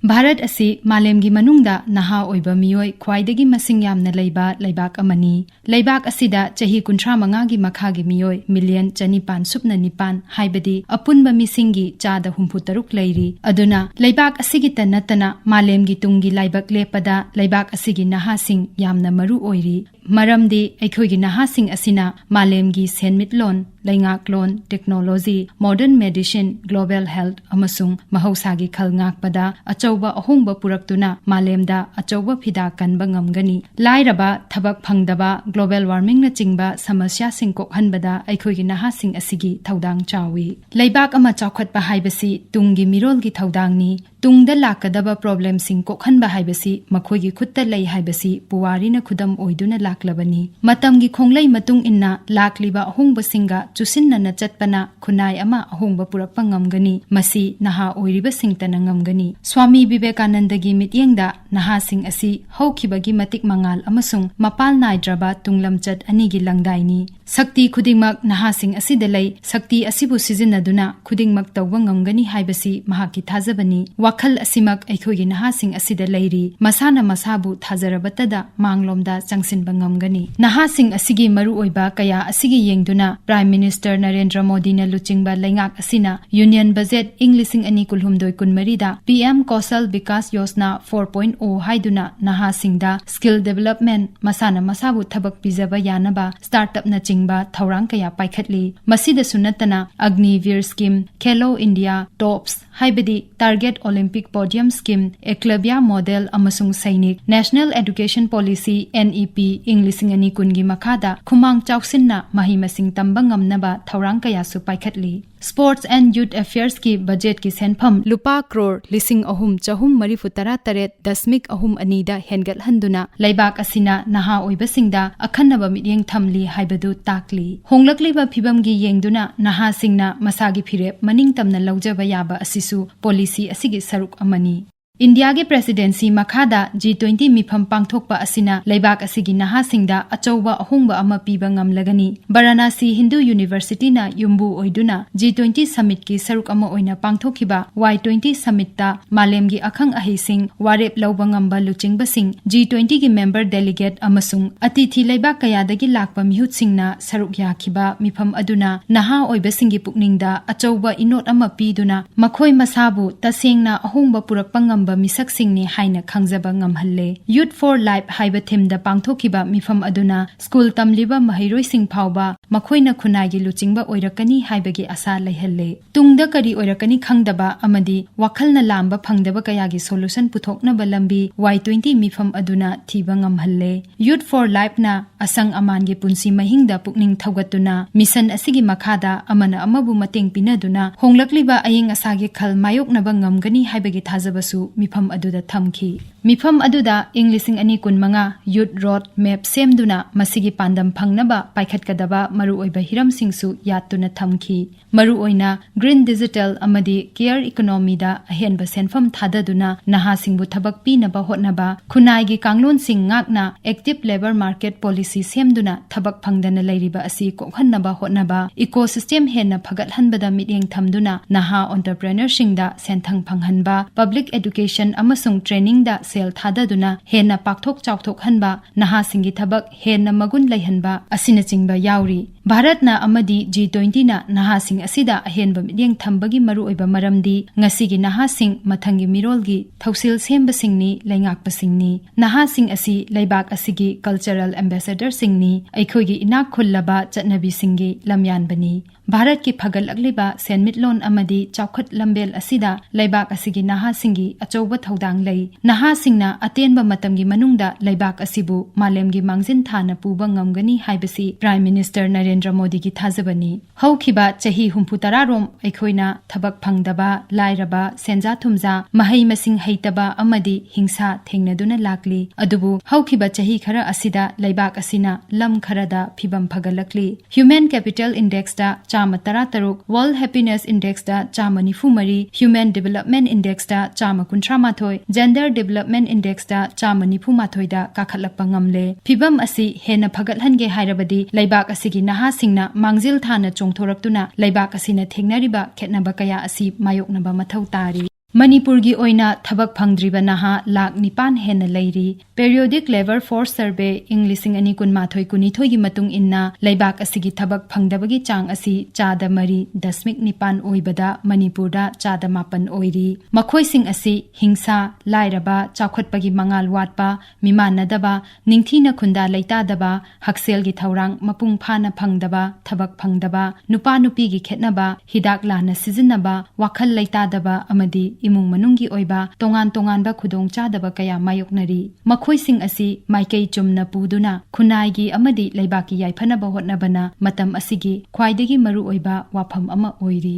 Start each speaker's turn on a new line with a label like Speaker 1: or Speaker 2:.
Speaker 1: भारत असी मालेमगी मनुंगदा नहा ओइबा मियोय ख्वाइदगी मसिंग यामना लैबा लैबाक अमनी लैबाक असिदा चही 35 गी मखागी मियोय मिलियन 2.5 सुपना 9 हाइबदी अपुनबा मिसिंगी चादा 63 लैरी अदुना लैबाक असिगी तनतना मालेमगी तुंगी लैबाक लेपदा लैबाक असिगी नहासिंग यामना मरु ओइरी मरमदी अखोइगी नहासिंग असिना मालेमगी सेनमिटलोन लैंगाकलोन technology modern medicine global health अमसुंग महौसागी खलंगाकपदा अचौबा अहोंगबा पुरक्तुना मालेमदा अचौबा फिदा कनबा ngamgani लाइरबा थबक फंगदबा ग्लोबल वार्मिंग न चिंगबा समस्या सिंग कोखनबदा अखोइगी नहासिंग असिगी थौदांग चावी लैबाक अमा चौखटबा हाइबसी तुंगी मिरोलगी थौदांगनी तुंगदा लाकदबा प्रॉब्लम सिंग कोखनबा हाइबसी मखोइगी खुत्ता लै हाइबसी पुवारीना खुदम ओइदुना लाकलबनी मतमगी खोंगलै मतुंग इन्ना लाकलिबा अहोंगबा सिंगा चुसिन्नना चटपना खुनाय अमा अहोंगबा पुरक्पा ngamgani मसी नहा ओइरिबा सिंगतना ngamgani स्वामी विवेकानंदगी मित्येंगदा नहासिंग असि हौखिबगी मतिक मंगाल अमसुंग मपाल नाइद्रबा तुंगलमचट अनिगी लंगदाइनी शक्ति खुदिंगमक नहासिंग असिदा लै शक्ति असिबु सिजिन्नदुना खुदिंगमक तौबा ngamgani हाइबसी महाकी थाजबनी वाखल असिमक अखोइगी नहासिंग असिदा लैरी मसाना मसाबु थाजरबतदा मांगलोमदा चंगसिनबा ngamgani नहासिंग असिगी मरु ओइबा कया असिगी येंगदुना प्राइम मिनिस्टर नरेंद्र मोदी न लुचिंगबा लैंगाक असिना यूनियन बजेट इंग्लिसिंग अनि कुलहुमदोय कुनमरीदा पीएम कौशल विकास योजना 4.0 हाइदुना नहासिंगदा स्किल डेवलपमेंट मसाना मसाबु थबक पिजबा यानबा स्टार्टअप न चिंगबा थौरांग कया पाइखटली मसिदा सुनतना Agniveer scheme Khelo India TOPS हाइबदी टारगेट ओलंपिक पोडियम स्कीम एक्लबिया मॉडल अमसुंग सैनिक नेशनल एजुकेशन पॉलिसी NEP इंग्लिसिंग अनि कुनगी मखादा खुमांग चाउसिन्ना मही मसिंग तंबा ngamnaba थौरांग कयासु पाइखटली स्पोर्ट्स एंड यूथ अफेयर्स की बजेट की सेनफम लुपा करोड़ 3,434.2 दा हेनगल हंदुना लैबाक असिना नहा ओइबसिंगदा अखन्नबा मियेंग थमली हाइबदु ताकली होंगलकलिबा फिबमगी येंगदुना नहा सिंगना मसागी फिरेप मनिंग तमना लौजबा याबा असिसु पॉलिसी असिगी सरुक अमनी इंडिया के प्रेसिडेंसी मखादा G20 मिफम पांगथोकपा असिना लैबाक असिगी नहासिंगदा अचौबा अहोंगबा अमा पीबा ngamlagani वाराणसी हिंदू यूनिवर्सिटी ना युम्बु ओइदुना G20 समिट की सरुक अमा ओइना पांगथोकिबा Y20 समिट ता मालेमगी अखंग अहिसिंग वारेप लौबा ngamba लुचिंगबसिंग G20 की मेंबर डेलीगेट अमसुंग अतिथि लैबाक कयादगी लाकपा मिहुतसिंगना सरुक याखिबा मिफम अदुना नहा ओइबसिंगी पुकनिंगदा अचौबा इनोट अमा पीदुना मखोय मसाबु तसेंगना अहोंगबा पुरक्पा ngamba मिसक सिंगनी हाइना खंगजबा ngamhalle Youth for Life हाइबा थीमदा पांगथोकिबा मिफम अदुना स्कूल तमलिबा महैरोय सिंग फावबा मखोइना खुनागी लुचिंगबा ओइरकनी हाइबगी आशा लैहल्ले तुंगदा करी ओइरकनी खंगदबा अमदी वाखलना लांबा फंगदबा कयागी सोल्यूशन पुथोकनबा लंबी Y20 मिफम अदुना थीबा ngamhalle Youth for Life ना असंग अमानगी पुंसी महिंगदा पुकनिंग थौगतुना मिशन असिगी मखादा अमना अमबु मतेंग पिनदुना होंगलकलिबा अयिंग असागी खल मायोकनबा ngamgani हाइबगी थाजबसु मिफम अदुदा थमखी मिफम अदुदा इंग्लिसिंग अनि कुनमंगा यूथ रोड मैप सेमदुना मसिगी पांदम फंगनबा पाइखटकदबा मरु ओइबा हिरम सिंगसु यातुना थमखी मरु ओइना ग्रीन डिजिटल अमदी केयर इकोनॉमी दा अहेनबा सेनफम थाददुना नहा सिंगबु थबक पीनबा होटनबा खुनाइगी कांगलोन सिंग ngakna active labour market policy सेमदुना थबक फंगदना लैरिबा असि कोखन्नबा होटनबा इकोसिस्टम हेना फगतहनबदा मिटिंग थमदुना नहा एंटरप्रेन्योर सिंगदा सेंथंग फंगहनबा पब्लिक एजुकेशन अमसुंग ट्रेनिंग दा सेल थाददुना हेना पाकथोक चाउथोक हनबा नहा सिंगी थबक हेना मगुन लैहनबा असिना चिंगबा याउरी भारतना अमदी G20 ना नहा सिंग असिदा अहेनबा मिटिंग थंबगी मरु ओइबा मरमदी ngasiगी नहा सिंग मथंगी मिरोलगी थौसिल सेमबा सिंगनी लैंगाकपा सिंगनी नहा सिंग असि लैबाक असिगी कल्चरल एम्बेसडर सिंगनी अखोइगी इनाक खुल्लबा चटनबी सिंगी लमयानबनी भारत की फगलअगलिबा सेनमिटलोन अमदी चौखट लंबेल असिदा लैबाक असिगी नहा सिंगी अचौबा थौदांग लै नहा सिंगना अतेनबा मतमगी मनुंगदा लैबाक असिबु मालेमगी मांगजिन थाना पुबा ngamgani हाइबसी प्राइम मिनिस्टर नरेंद्र मोदी की थाजबनी हौखिबा चही 60 रोम अखोइना थबक फंगदबा लाइरबा सेंजा थुमजा महै मसिंग हैतबा अमदी हिंसा थेंगनदुना लाकली अदुबु हौखिबा चही खरा असिदा लैबाक असिना लम खरदा फिबम फगलकली ह्यूमन कैपिटल इंडेक्स दा 113 वर्ल्ड हैप्पीनेस इंडेक्स दा 194 ह्यूमन डेवलपमेंट इंडेक्स दा 138 जेंडर डेवलपमेंट इंडेक्स दा 194 दा काखलकपा ngamle फिबम असि हेना फगलहनगे हाइरबदी लैबाक असिगी नहा सिंगना मांगजिल थाना चोंगथोरक्तुना लैबाक असिना थेंगनरिबा खेतनबा कया असि मायोकनबा मथौ तारी ꯃꯅꯤꯄꯨꯔꯒꯤ ꯑꯣꯏꯅ ꯊꯕꯛ ꯐꯪꯗ꯭ꯔꯤꯕ ꯅꯍꯥ ꯂꯥꯛ 9 ꯍꯦꯟꯅ ꯂꯩꯔꯤ꯫ ꯄꯦꯔꯤꯌꯣꯗꯤꯛ ꯂꯦꯕꯔ ꯐꯣꯔꯁ ꯁꯔꯚꯦ ꯏꯪ 2012-13 ꯒꯤ ꯃꯇꯨꯡ ꯏꯟꯅ ꯂꯩꯕꯥꯛ ꯑꯁꯤꯒꯤ ꯊꯕꯛ ꯐꯪꯗꯕꯒꯤ ꯆꯥꯡ ꯑꯁꯤ 3.9% ꯑꯣꯏꯕꯗ ꯃꯅꯤꯄꯨꯔꯗ 7% ꯑꯣꯏꯔꯤ꯫ ꯃꯈꯣꯏꯁꯤꯡ ꯑꯁꯤ ꯍꯤꯡꯁꯥ, ꯂꯥꯏꯔꯕ, ꯆꯥꯎꯈꯠꯄꯒꯤ ꯃꯉꯥꯜ ꯋꯥꯠꯄ, ꯃꯤꯃꯥꯟꯅꯗꯕ, ꯅꯤꯡꯊꯤꯅ ꯈꯨꯟꯗꯥ ꯂꯩꯇꯥꯗꯕ, ꯍꯛꯁꯦꯜꯒꯤ ꯊꯧꯔꯥꯡ ꯃꯄꯨꯡ ꯐꯥꯅ ꯐꯪꯗꯕ, ꯊꯕꯛ ꯐꯪꯗꯕ, ꯅꯨꯄꯥ-ꯅꯨꯄꯤꯒꯤ ꯈꯦꯠꯅꯕ, ꯍꯤꯗꯥꯛ ꯂꯥꯟꯅ ꯁꯤꯖꯤꯟꯅꯕ, ꯋꯥꯈꯜ ꯂꯩꯇꯥꯗꯕ ꯑꯃꯗꯤ ꯏꯃꯨꯡ ꯃꯅꯨꯡꯒꯤ ꯑꯣꯏꯕ ꯇꯣꯉꯥꯟ-ꯇꯣꯉꯥꯟꯕ ꯈꯨꯗꯣꯡꯆꯥꯗꯕ ꯀꯌꯥ ꯃꯥꯌꯣꯛꯅꯔꯤ꯫ ꯃꯈꯣꯏꯁꯤꯡ ꯑꯁꯤ ꯃꯥꯏꯀꯩ ꯆꯨꯝꯅ ꯄꯨꯗꯨꯅ ꯈꯨꯟꯅꯥꯏꯒꯤ ꯑꯃꯗꯤ ꯂꯩꯕꯥꯛꯀꯤ ꯌꯥꯏꯐꯅꯕ ꯍꯣꯠꯅꯕꯅ ꯃꯇꯝ ꯑꯁꯤꯒꯤ ꯈ꯭ꯋꯥꯏꯗꯒꯤ ꯃꯔꯨꯑꯣꯏꯕ ꯋꯥꯐꯝ ꯑꯃ ꯑꯣꯏꯔꯤ꯫